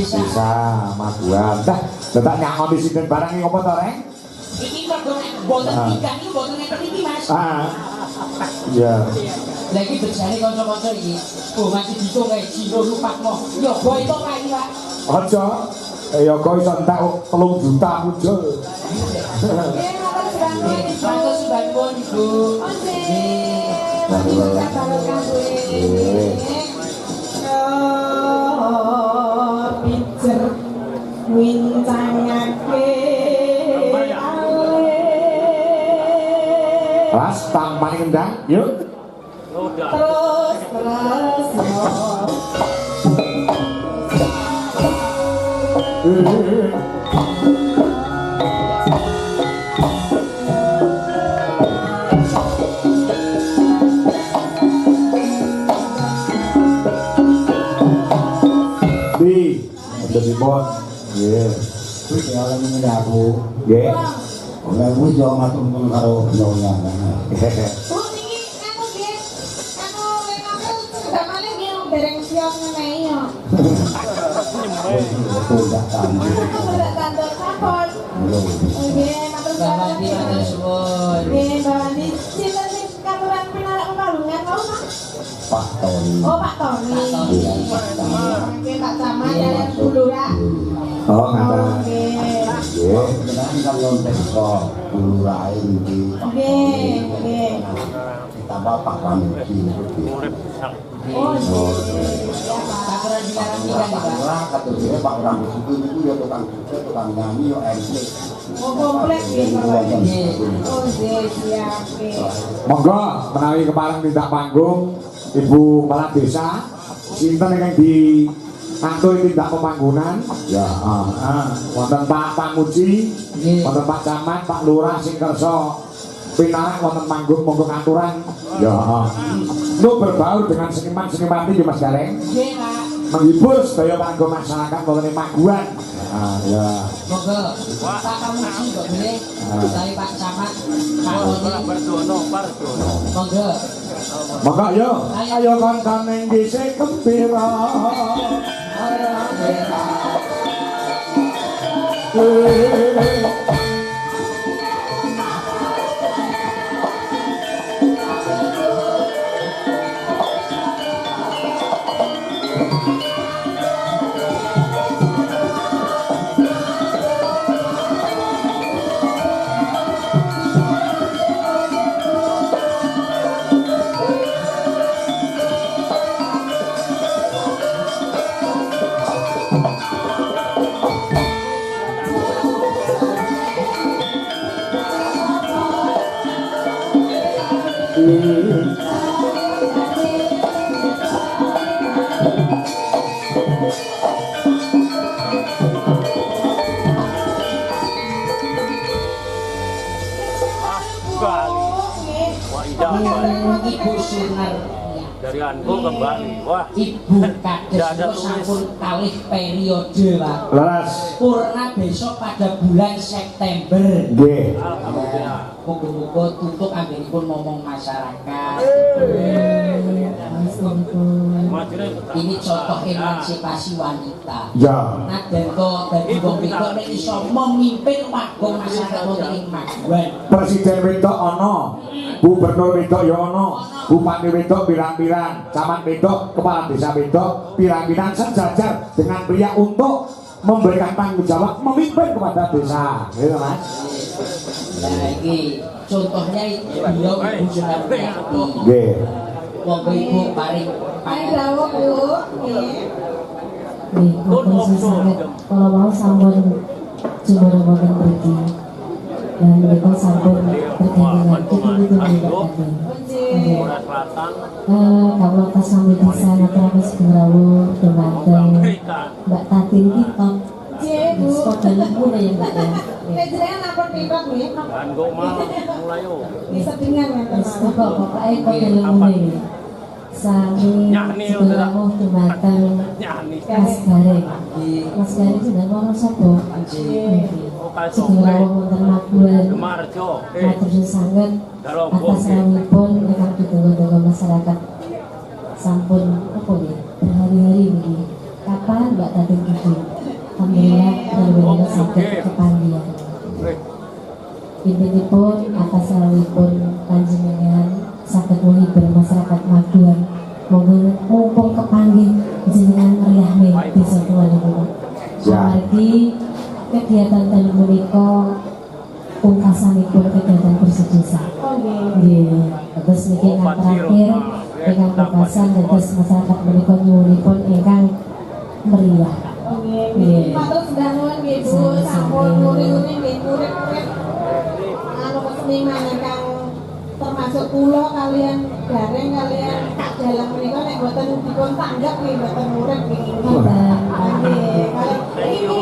desa Maguan. Dah, tetap nyangoni siden barang iki apa to, Reng? Iki mergo boten ikan iki boten ngeten iki, Mas. Iya. Lah iki bejane kanca-kanca iki. Oh, masih ditung kae Jiro Lupakmo. Yo boy to kae, Pak. Aja. Ya kok iso entek 3 juta muncul. Matur suwun, Bu. Pijer wincangake Ras tang paling kendang, yuk. terus Jadi bon, yeah. Kuwi jalan ini aku, Yeah. oleh kuwi yo matur nuwun karo nyonya. Bu niki anu nggih anu aku damane nggih dereng siap ngenei yo. Tidak tahu. Ora kantor sampun. Nggih matur Bawandi matur suwun. nggih bawandi sinten sing katuran pinarak Palungan kau Mas? Pak Tony. Oh Pak Tony. Oke Pak Camat dari dulu ya. Oh, ngaten. Oke. Yeah. Jenengan kan lontek kok lurae iki. Nggih, nggih. Tambah Pak Ramji. Oh, nggih. Sakuran dilarang nikah nih, Pak. Ora katune Pak Ramji iki yo tukang cuci, tukang nyanyi yo MC. Oh, komplek nggih Pak Ramji. Nggih. Oh, nggih, siap. Nggih. Monggo menawi kepareng tindak panggung Ibu Kepala Desa sinten ingkang di Antui tindak pemanggunan ya wonten Pak Pamuji wonten Pak Camat Pak Lurah sing kersa pinarak wonten manggung monggo aturan ya untuk berbaur dengan seniman-seniman iki Mas Gareng Nggih, Pak. menghibur sedaya panggung masyarakat wonten Maguan ya Monggo Pak Kamuji kok boleh dari Pak Camat Pak Roni monggo monggo ayo kontan ning dhisik gembira Ibu Sunar dari Anbo kembali. Wah, Ibu Kades sampun kalih periode, Pak. Laras Purna besok pada bulan September. nggih alhamdulillah. Muga-muga tutup anggenipun ngomong masyarakat. Ini contoh emansipasi wanita. ya Nah, dento dadi wong wedok nek iso memimpin panggung masyarakat wonten ing Maguan. Presiden wedok ana, gubernur wedok ya ana, bupati wedok pirang-pirang, camat wedok, kepala desa wedok pirang-pirang sejajar dengan pria untuk memberikan tanggung jawab memimpin kepada desa. Gitu Mas. Nah, iki contohnya beliau Ibu Sunar Mulyati. Nggih. Monggo Ibu paring Ayo dawuh Bu. Nggih. Nih, matur sangat kalau mau sampun cuma boten pergi dan mereka sampun perdagangan kita itu tidak ada. Kalau pas kami bisa nanti segerawu Demanten Mbak Tatin kita Nggih Bu. sekolah pun ya Mbak ya. Nek jenengan lapor tiba nggih. Anbo mau mulai yo. Bisa tinggal ya. Terus kok pokoknya kok dalam ini sami segerawu Demanten Mas Gareng. Mas Gareng sudah mau sapa? Segerawu wonten Maguan. Gemarjo. Matur sangat atas rawuhipun ingkang ditunggu-tunggu masyarakat sampun apa ya berhari-hari ini kapan Mbak Tatin Kiki dan menika saged kepandian. Pintenipun atas rawuhipun panjenengan saged menghibur masyarakat Magelang. Mumpung kepanggih jenengan meriahne desa Tuwanipun. Amargi kegiatan telu menika pungkasanipun kegiatan bersedesa. Nggih, terus niki ingkang terakhir ingkang pungkasan dados masyarakat menika nyuwunipun ingkang meriah. Nggih. Matur sedaya nuwun nggih Bu, sampun nguri-nguri nggih murid-murid anu kesenian ingkang termasuk kula kalian Gareng kalian Kak Dalang menika nek mboten dipun tanggap nggih mboten murid nggih. Nggih. Ini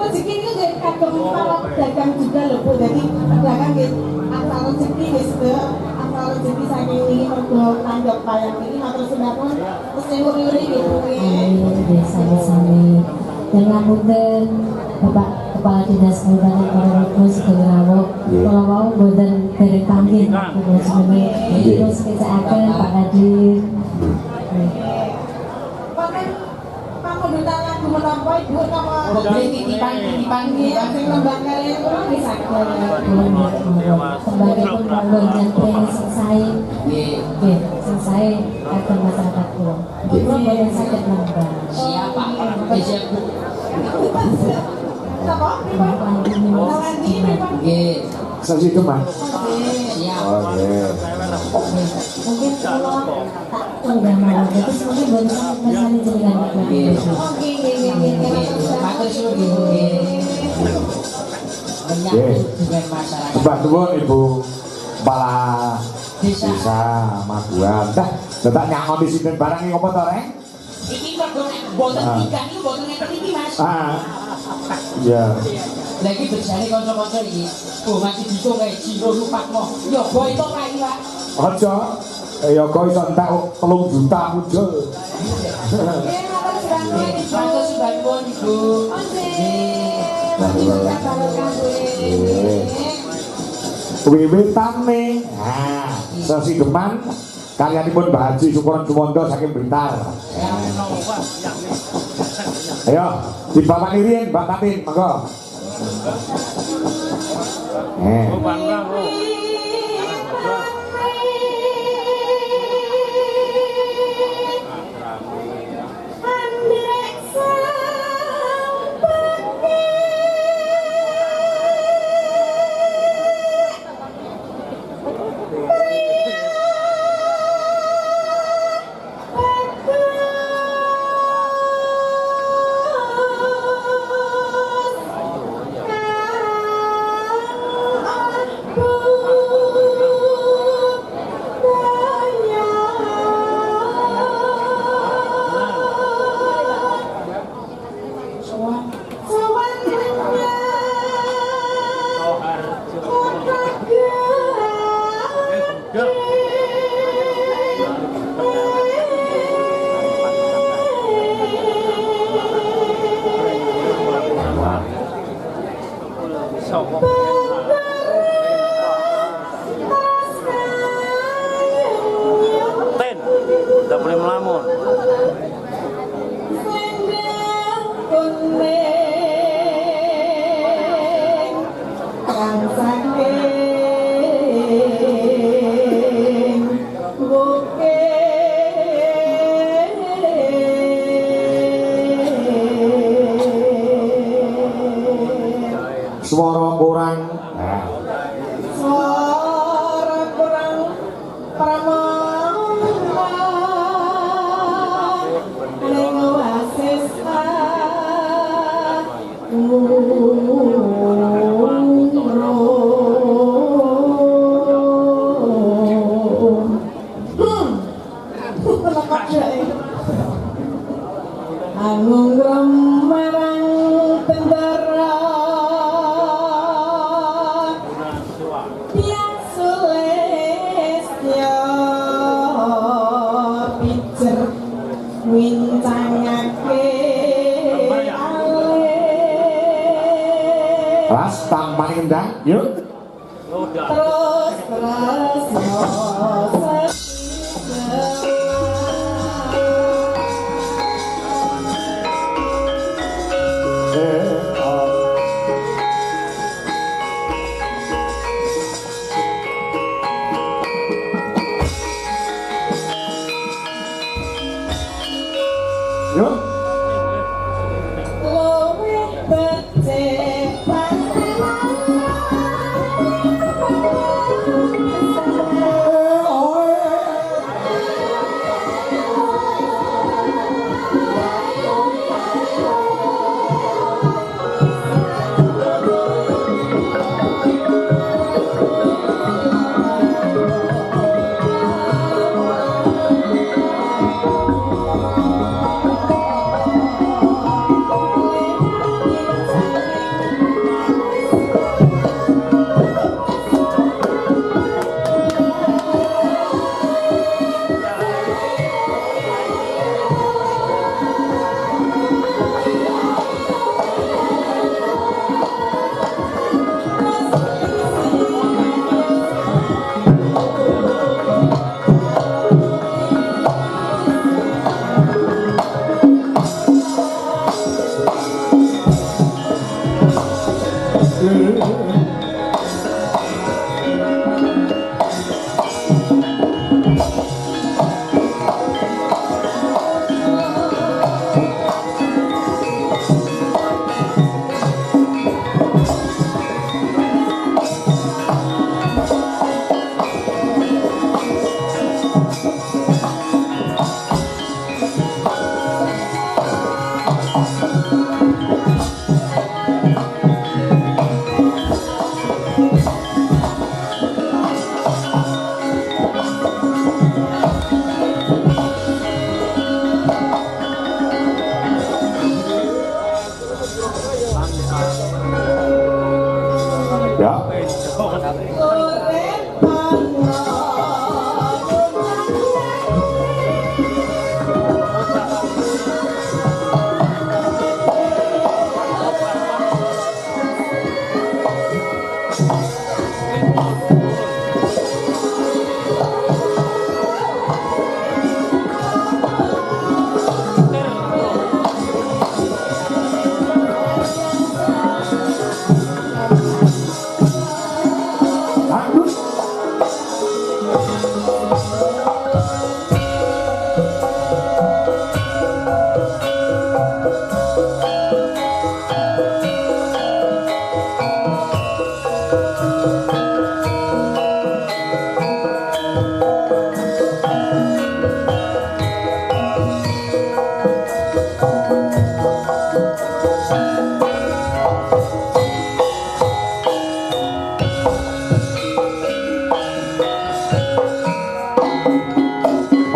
rezeki ini nggih kagem para pedagang juga lho Bu. Jadi pedagang nggih asal rezeki nggih sedaya asal rezeki saking wingi mergo tanggap bayang ini matur sedaya nuwun terus nguri-nguri nggih Bu nggih. Nggih, sami-sami. Dan ngapunten Bapak Kepala Dinas Kabupaten Ponorogo Sugeng Rawuh, kula wau boten dereng panggih kula semeneh. Terus kecakaken Pak Kadir. Pakai pamundutan lagu menapa Ibu napa? Titipan Nggih, sing lembang kalian kula nggih saged. Sebagai pembangunan yang selesai, sing sae kagem masyarakat kula. Kula boten saged nambah. Siapa? Siap Bu. Napa? Lawandi napa? Nggih. Sesi itu mas. Siap. Oke. Mungkin kalau tak unggah malam, terus mungkin boleh sangat bersama jenengan Pak. Nggih. Oke, nggih. Matur suwun Ibu nggih. Menyambut dengan masyarakat. Mbak Tuwun Ibu Kepala Desa. Desa Magelang. Dah, tetap nyangoni sinten barang iki apa to, Reng? Iki mergo nek boten ikan iki boten ngeten iki Mas. Iya. Lagi berjari kanca-kanca iki. Oh, masih ditung kae jiro lupakmo. Yo boy to kae Pak. Aja. Ya kok iso entek 3 juta muncul. Nggih, matur sedaya nuwun Ibu. Matur suwun Ibu. Wiwitane. Nah, sesi depan kalianipun Mbah Haji Syukuran Sumondo saking Blitar. Ayo, dibawani riyen Mbak Tatin, monggo. Ten, tidak boleh melamun. Suara kurang. Suara kurang pramana ning oasis Anggung marang tentara Pian Sulistya pijer wincangake alih Ras tang paling endang, yuk. Udah. terus Eh,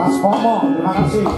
Mas Pomo, terima kasih.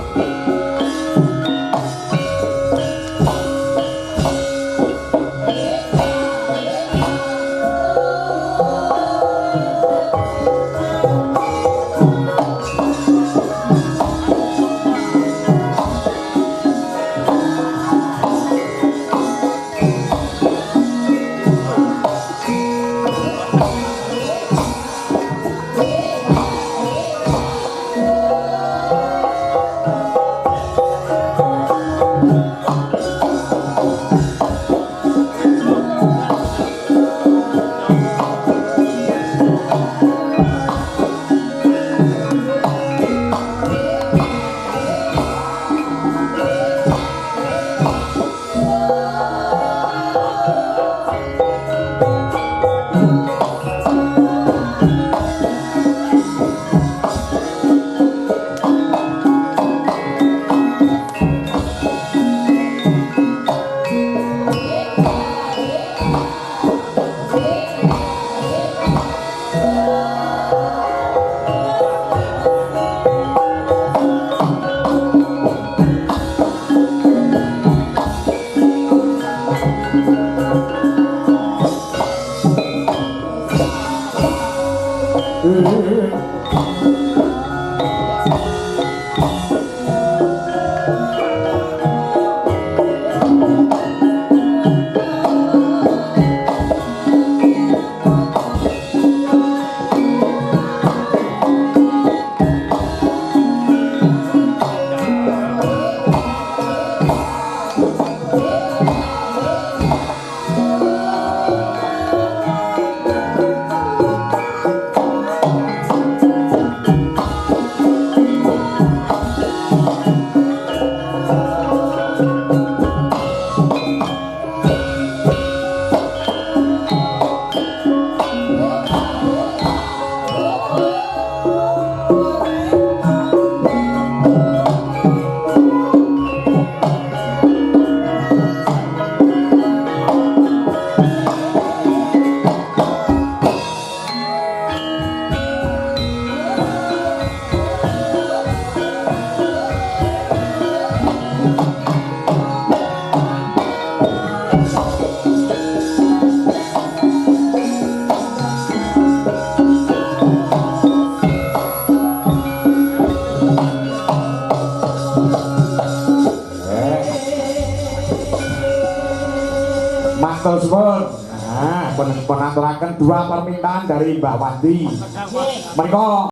Matur suwun. Nah, penaturaken dua permintaan dari Mbak Wandi. Mereka